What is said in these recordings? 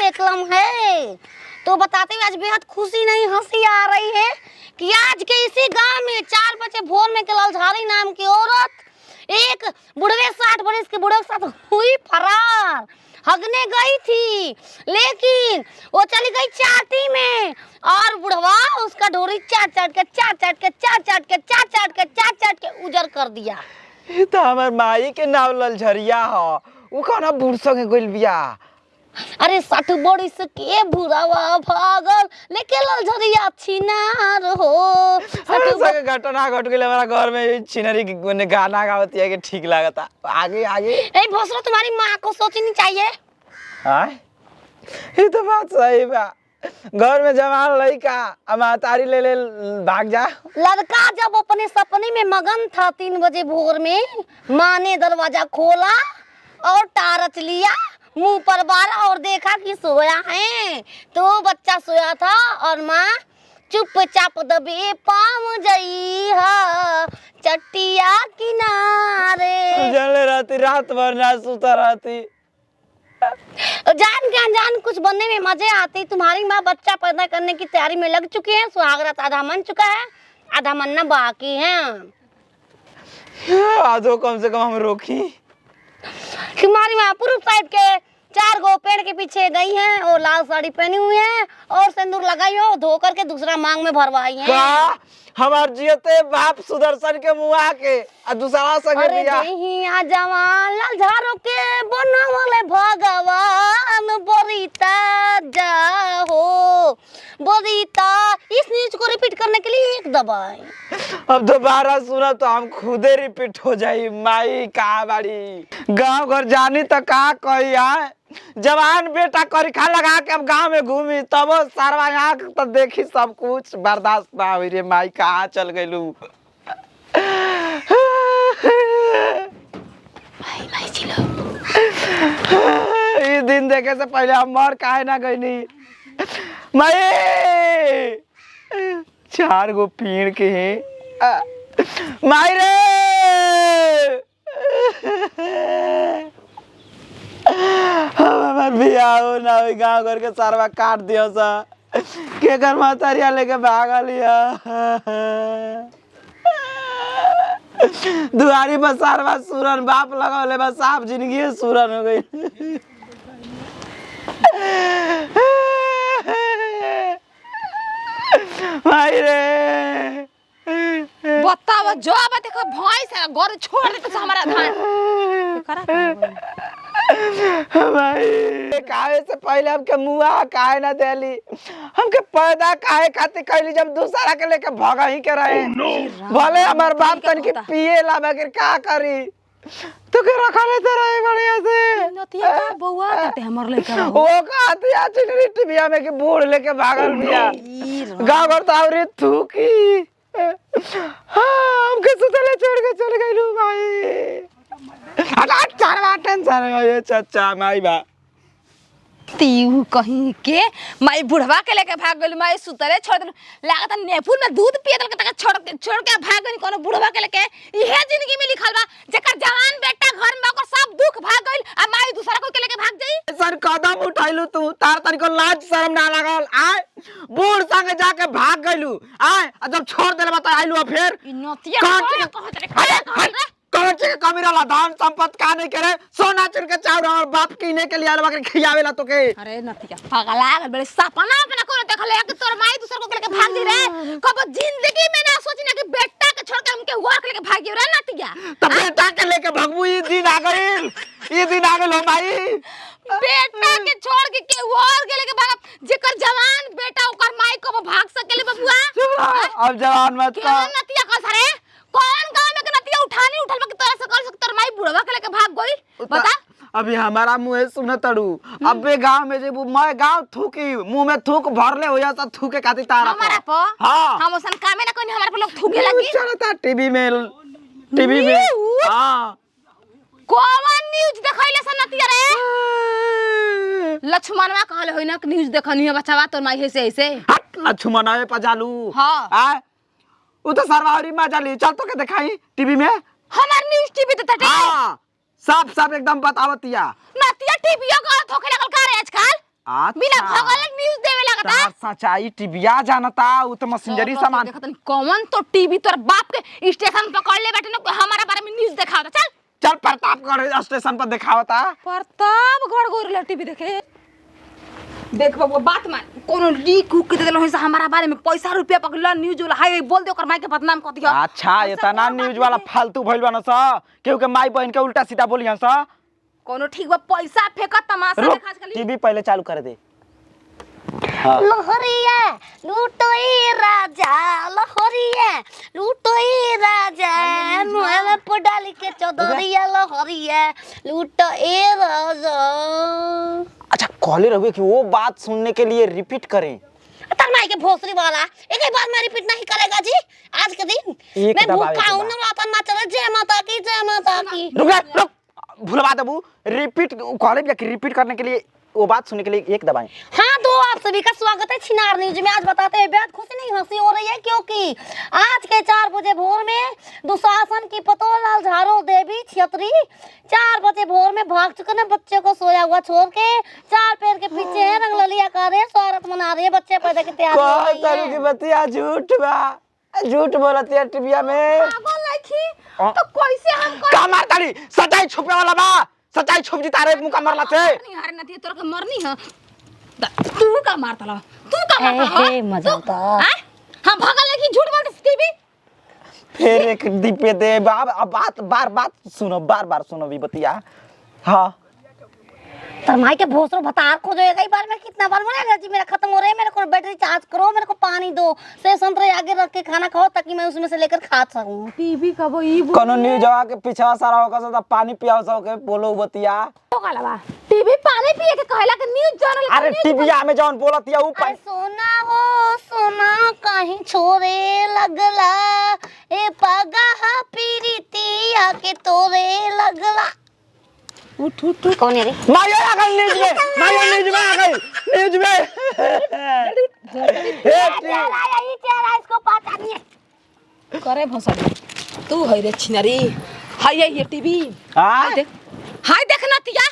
एक लम्हा है। तो बताते हुए आज बेहद खुशी नहीं हंसी आ रही है कि आज के इसी गांव में 4 बजे भोर में के ललझारी नाम की औरत एक बुढ़वे 60 बरस के बुढ़वे के साथ हुई फरार। हगने गई थी लेकिन वो चली गई चाटी में और बुढ़वा उसका डोरी चाट के उजर कर दिया। ये तो हमार माई के नाव ललझरिया ह। उ कौन बूढ़ संगे गइल बिया। अरे 60 बरिस के बुढ़ावा भागल लेके ललझरिया छिनार हो। संगे घटना घट गइल हमारा घर में। छिनरी ने गाना गावत है कि ठीक लागता। आगे आगे ए भोसरो तुम्हारी माँ को सोचनी चाहिए। हां ये तो बात सही बा। घर में जवान लड़का अमातारी ले भाग जा। लड़का जब अपने सपने में मगन था 3 बजे भोर में माँ ने दरवाजा खोला और टारच लिया, मुंह पर बारा और देखा कि सोया है। तो बच्चा सोया था और माँ चुपचाप दबे पाम गई है चट्टिया किनारे। जले रहती रात भर ना सुता रहती। जान के अनजान कुछ बनने में मजे आते। तुम्हारी माँ बच्चा पैदा करने की तैयारी में लग चुकी है। सुहागरात आधा मन चुका है, आधा मनना बाकी है। आधो कम से कम हम रोकी। तुम्हारी माँ पूर्व साइड के 4 गो पेड़ के पीछे गई हैं और लाल साड़ी पहनी हुई है और सिंदूर लगाई हो, धो करके दूसरा मांग में भरवाई है। का हमार जियते बाप सुदर्शन के मुआ के आ दूसरा संगे बिया। अरे देहिया जवान ललझारो के बनवले भगवान बोरीता जाहो बोरीता। इस न्यूज को रिपीट करने के लिए एक दबाएं। अब दोबारा सुना तो हम खुदे रिपीट हो जाई। माई का बाड़ी गांव घर जानी तो का कही है। जवान बेटा करिखा लगा के अब गांव में घूमी तब सारवा आंख तो देखी सब कुछ बर्दाश्त ना हुई रे। माई कहाँ चल गइलू। भाई चिलो ये दिन देखे से पहले हम मर काहे ना गईनी। माई 4 गो पीड़ के है माई रे। हमार बियाह हो ना हुई गाँव घर के सारवा काट दिया सा के घर मातारिया लेके भागल दुआरी पर सारवा सूरन बाप लगौले बस साफ जिंदगी सूरन हो गई। माई रे बतावा जो अब देखो भैंस है घर छोड़ दे तो हमारा धान करा। भाई काहे से पहले हमके मुआ काहे ना देली। हमके पैदा काहे खातिर कैली जब दूसरा के लेके भागा ही के रहे। भले हमार बाप तन के पिए ला मगर का करी। तो के रखा लेते रहे बढ़िया से। नतिया का बउआ कहते हमर लेकर वो कहती है चिनरी टिबिया में के बूढ़ लेके भागल बिया। गाँव घर तो आवरे थूकी। हमके सुतले छोड़ के चल गइलू भाई। हटा चारवा टेंशन है ये चाचा माई बा। तीऊ कहीं के माई बुढ़वा के लेके भाग गइल। माई सुतले छोड़ दे लागत नेपुर में दूध पिए दल के छोड़ के भाग गइल। कोनो बुढ़वा के लेके इहे जिंदगी में लिखल बा जेकर जवान बेटा घर में ओकर सब दुख भाग गइल आ माई दूसरा कोई के लेके भाग जाई। सर कदम उठाइलू तू तार तनिको लाज शर्म ना लागल। आय बूढ़ संगे जाके भाग गइलू। आय जब छोड़ देले बता आइलू फिर इ नतिया कहत कौन ची कमी रहला धान संपत्ति का नहीं करे। सोना चुन के चाउर और बाप कीने के लिए अलवा के खियावेला तो के। अरे नतिया पगला गल बड़े सपना अपना कोन देखले कि तोर माई दूसर को लेके भाग दी रे। कब जिंदगी में ना सोचना कि बेटा के छोड़ के हमके हुआ के लेके भाग रे नतिया। तब बेटा के लेके भगबू ये दिन आ गइल। ये दिन आ गइल हो माई। बेटा के छोड़ के और के लेके भाग जेकर जवान बेटा ओकर माई को भाग सकेले बबुआ। अब जवान मत का नतिया का सरे कौन गांव में के नतिया उठानी उठल के तोरा से कर तोर माई बुढ़वा के लेके भाग गई बता। अभी हमारा मुंह सुन तड़ू। अबे गांव में जेबू मैं गांव थूकी मुंह में थूक भरले हो जाता थूके खातिर तारा हमारा प हां हम ओसन कामे ना कोनी हमारे पे लोग थूके लगी। चलता टीवी में हां कौन न्यूज देखैले सन नतिया रे। लक्ष्मणवा कहले होई ना कि न्यूज देखनी है बच्चावा तोर माई ऐसे ऐसे। हट लक्ष्मणवे पजालू। हां उ तो सरवारी में जाली। चल तो के दिखाई टीवी में। हमार न्यूज टीवी तो टटे हां साफ साफ एकदम बतावतिया। नतिया टीवी का थोके लगल का रे आजकल। आ बिना भगल न्यूज़ देवे लगता तार सच्चाई टीविया जानता उ तो मशीनरी सामान देखत नहीं कौन तो टीवी तोर बाप के स्टेशन पकड़ ले बैठे ना हमारा बारे में न्यूज़ दिखावता चल चल प्रतापगढ़ स्टेशन पर दिखावता प्रतापगढ़ गोर टीवी देखे देख बाबू बात मान कोनो लीक उक के देलो से हमारा बारे में पैसा रुपया पकड़ न्यूज़ वाला हाय बोल दे ओकर माई के बदनाम कर दिया अच्छा इतना न्यूज़ वाला फालतू भइल बन स केहू के माई बहन के उल्टा सीधा बोलियन स कोनो ठीक बा पैसा फेंका तमाशा रुक देखा खाली टीवी पहले चालू कर दे हाँ। लहरिया लूटोई राजा लहरिया लूटोई राजा मुँह में पडाली के चौधरिया लहरिया लूटोई राजा। अच्छा कॉले रहुए कि वो बात सुनने के लिए रिपीट करें तर माई के भोसरी वाला एक ही बात में रिपीट नहीं करेगा जी आज के दिन एक मैं दबावे भूखा के हूँ बाद। ना माता माता जय माता की जय माता की। रुक भूलवा देबू रिपीट कॉलेज या रिपीट करने के लिए वो बात सुनने के लिए एक दबाएं। हाँ तो आप सभी का स्वागत है छिनार न्यूज में। आज बताते हैं बेहद खुशी नहीं हंसी हो रही है क्योंकि आज के 4 बजे भोर में दुशासन की पतोलाल झारो देवी छतरी 4 बजे भोर में भाग चुके हैं बच्चे को सोया हुआ छोड़ के 4 पैर के पीछे है रंग ललिया कर रहे स्वागत मना रही है बच्चे पैदा के तैयार हो रही करू की है। बतिया झूठ बा झूठ बोलती है टीविया में पागल लखी तो कैसे हम का मारताड़ी सच्चाई छुपे वाला बा सच्चाई छुप जी तारे मुका मरला से नहीं हारे नती तोर के मरनी है तू का मारता ला तू का मारता ए मजा आता हां भगल लखी झूठ बोलते टीवी फिर एक दीपे दे बात बार सुनो सुनो भी बतिया हाँ तर माई के भोसरो भतार खोजो एक बार में कितना बार बोला एनर्जी मेरा खत्म हो रहा है मेरे को बैटरी चार्ज करो मेरे को पानी दो से संतरे आगे रख के खाना खाओ ताकि मैं उसमें से लेकर खा सकूं। टीवी का वो ई कोनो न्यूज आवा के पीछे सारा होगा तो पानी पियाओ सो के बोलो बतिया बोला टीवी पानी पिए के कहला के न्यूज़ चैनल अरे टीविया में जौन बोलतिया ऊ अरे सोना हो सोना कहीं छोरे लगला ए पगा पीरीतिया के तोरे लगला। उठ कौन है रे मायो आ गई न्यूज में आ गई न्यूज में इसको पता नहीं है। करे भसड़ी तू है रे छिनरी हाय ये टीवी हां हाय देख नतिया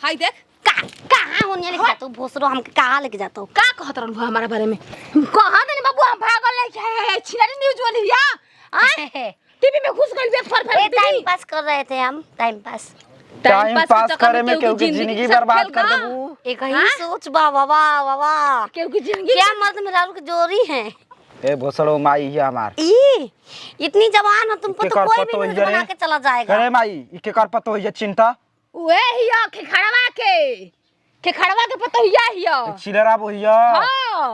हाय देख कहाँ होने लेके जाता हूँ भोसरो हमके कहाँ लेके जाता हूँ का कहत रहन हमारा बारे में कहां देनी बाबू हम भागल है छिनरी न्यूज़ वाली या टीवी में घुस गइल देख फर टाइम पास कर रहे थे हम टाइम पास करे में केहू की जिंदगी बर्बाद कर देबू एक ही सोच वाह केहू की जिंदगी क्या मर्द मेरा की जोड़ी है ए भोसड़ो माई ही हमार ई इतनी जवान हो तुम पर के तो कर कोई पतो भी ही न्यूज़ बना रे। के चला जाएगा। अरे माई इके कर पतो होइए चिंता ओए हिया के खड़वा के पतो हिया हिया चिलरा बोहिया हां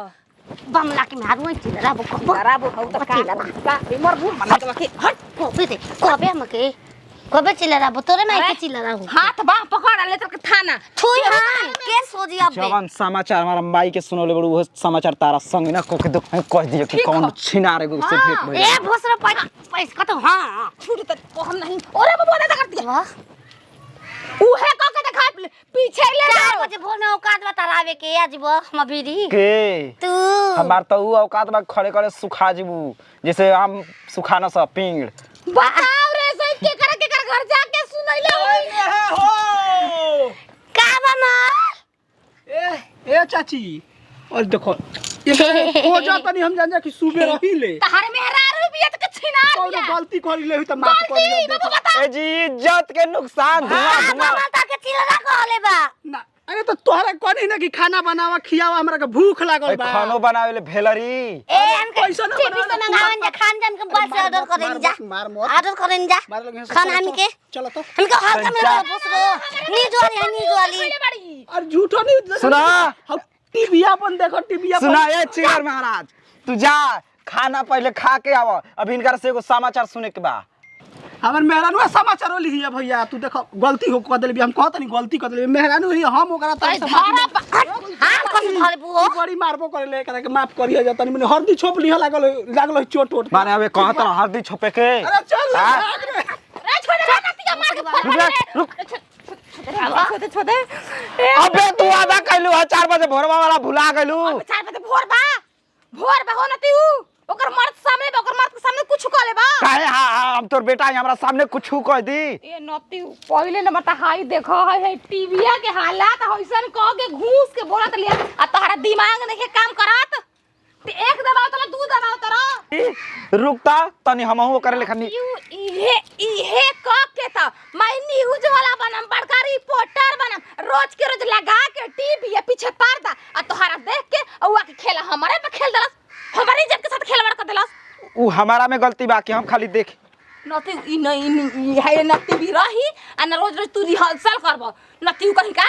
बमला के मारू चिलरा वो खराब हो त का मर भूल मना के हट कबे हमके कबे चिलरा वो तोरे में के चिलरा हो हाथ बाह पकड़ ले तक थाना छुई हां के सोजी अब जवान समाचार हमारा माई के सुनोले बड़ू वो समाचार तारा संग ना को के दुख कह दिए कि कौन छिनारे गो से भेंट भइल ए भोसरा पैसा का तो हां छूट त कहम नहीं ओरे बाबू ने कर दिया वाह उहे क के देखा पीछे ले 4 बजे भोर में औकात बतारावे के आजीब हम अभी के तू हमार तो ऊ औकात में खड़े खड़े सुखा जीबू जैसे हम सुखाना सा पिंग बताओ रे सही के कर घर जाके सुनैले हो का बना ए चाची और देखो ये हो जाता नहीं हम जान जा कि सुबह रही ले तहर मेहरा रुपया त छिनार कौनो दिया गलती कर ले हुई त माफ कर दिया बाबू देखो बता ए जी इज्जत के नुकसान धुआं धुआं माता के चिलरा कहले बा ना अरे तो तोहरा कोनी ना कि खाना बनावा खियावा हमरा के भूख लागल बा खानो बनावे ले भेलरी ए हमके पैसा ना टीवी से मंगावन जा खान जान के बस ऑर्डर करें जा ऑर्डर करें जा मार लगे खाना हमके चलो तो हमके हाल का मेरा भोसरो नीज वाली बड़ी और झूठो नहीं सुना टीवीया बन देखो टीवीया सुना ए चिगर महाराज तू जा खाना पहले खा के आवा अभी इनकर से एगो समाचार सुने के बा हमर मेहरानुआ समाचार लिही है भैया तू देखो गलती हो कर देली हम कहत नहीं गलती कर देली मेहरानु ही हम ओकरा त हां कौन धरे बुओ बड़ी मारबो करे ले एकरा के माफ करिए जा तनी मने हरदी छोप लिह लागल चोट वोट माने अबे कहत रह हल्दी छोपे के अरे चल हाँ? भाग रे रे छोड़ रे नतिया मार के रुक छोटे अबे तू आधा कहलू 4 बजे भोरवा वाला भुला गइलू 4 बजे भोर बा हो नती ओकर मर्द सामने बा, ओकर मर्द के सामने कुछ कह ले बा काहे हाँ हम तोर बेटा हमरा सामने कुछ कह दी। ए नती पहिले न बता हाई देखो है टीवीया के हालात हइसन कह के घूस के बोलत लिया आ तोहरा दिमाग नहीं काम करत ते एक दबाव तला दू दबाव तरा रुकता तनी हमहू करे लेखनी इहे कह के त मैं न्यूज वाला बनम, बड़का रिपोर्टर बनम, रोज के रोज लगा के टीवी या पीछे पर्दा आ तोहरा देख के औवा के खेला हमारे पे खेल देलस, हमारे इज्जत के साथ खेलवाड़ कर देलस। उ हमारा में गलती बा कि हम खाली देख नती ई नहीं है नती भी रही आ न रोज रोज तू रिहर्सल करबो नती कहीं का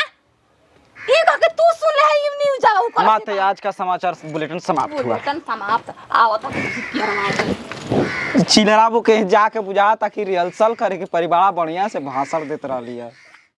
ई कह के तू सुन ले ई न्यूज आऊ कर माते आज का समाचार बुलेटिन समाप्त हुआ। बुलेटिन समाप्त आओ तो पियरवा चिलराबू के जाके बुझा ताकि रिहर्सल करे के परिवार बढ़िया से भाषण देत रहली है।